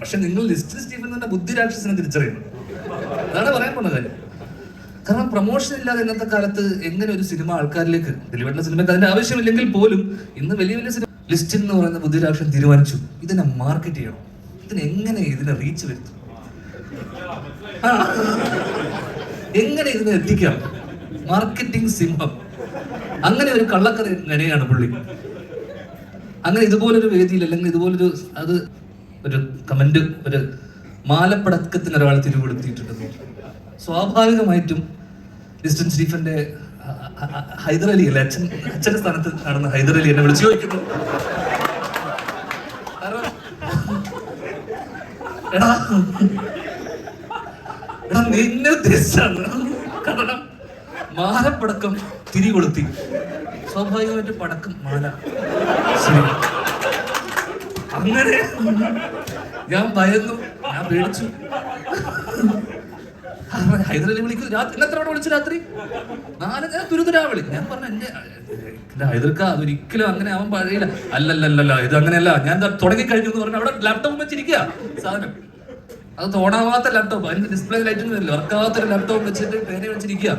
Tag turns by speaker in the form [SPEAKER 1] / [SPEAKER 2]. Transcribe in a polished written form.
[SPEAKER 1] പക്ഷെ നിങ്ങൾ ലിസ്റ്റിൻ സ്റ്റീഫൻ തന്നെ ബുദ്ധിരാക്ഷസിനെ തിരിച്ചറിയുന്നു. അതാണ് പറയാൻ പോകുന്ന കാര്യം. കാരണം പ്രൊമോഷൻ ഇല്ലാതെ ഇന്നത്തെ കാലത്ത് എങ്ങനെ ഒരു സിനിമ ആൾക്കാരിലേക്ക്, ദിലീപേട്ടൻ്റെ സിനിമയ്ക്ക് അതിന്റെ ആവശ്യമില്ലെങ്കിൽ പോലും ഇന്ന് വലിയ വലിയ സിനിമ ലിസ്റ്റിൻ എന്ന് പറയുന്ന ബുദ്ധിരാക്ഷൻ തീരുമാനിച്ചു ഇതിനെ മാർക്കറ്റ് ചെയ്യണം, എങ്ങനെ ഇതിനെ റീച്ച് വരുത്തും, എങ്ങനെ ഇതിനെ എത്തിക്കാം, മാർക്കറ്റിംഗ് സിംഹം. അങ്ങനെ ഒരു കള്ളക്കറി നിലയാണ് പുള്ളി. അങ്ങനെ ഇതുപോലൊരു വേദിയിൽ അല്ലെങ്കിൽ ഇതുപോലൊരു അത് ഒരു കമന്റ്, ഒരു മാലപ്പടക്കത്തിന് ഒരാൾ തിരികൊടുത്തിട്ടുണ്ട്. സ്വാഭാവികമായിട്ടും ലിസ്റ്റിൻ സ്റ്റീഫന്റെ ഹൈദർ അലി അല്ലേ, അച്ഛന്റെ സ്ഥാനത്ത് നടന്ന ഹൈദർ അലി എന്നെ വിളിച്ചു ചോദിക്കുന്നു, എടാ നിന്നെ ഉദ്ദേശിച്ചാണ്. കാരണം മാലപ്പടക്കം തിരികൊളുത്തി. സ്വാഭാവികമായിട്ട് പടക്കം മാല. ശരി, അങ്ങനെ ഞാൻ ഭയന്നു, ഞാൻ പേടിച്ചു. ഹൈദർ അലി വിളിക്കും, എന്നെ എത്ര വിളിച്ചു രാത്രി 4 തുരുതുരാ വിളി. ഞാൻ പറഞ്ഞു എന്റെ ഹൈദർക്ക അതൊരിക്കലും അങ്ങനെ ആവാൻ പാടില്ല. അല്ലല്ലല്ല ഇത് അങ്ങനെയല്ല, ഞാൻ തുടങ്ങി കഴിഞ്ഞു എന്ന് പറഞ്ഞാൽ അവിടെ ലാപ്ടോപ്പ് വെച്ചിരിക്കുക സാധനം. അത് തോണാവാത്ത ലാപ്ടോപ്പ്, അതിന്റെ ഡിസ്പ്ലേ ലൈറ്റ് ഒന്നും വർക്കാവാത്തൊരു ലാപ്ടോപ്പ് വെച്ചിട്ട് പേന വെച്ചിരിക്കുക.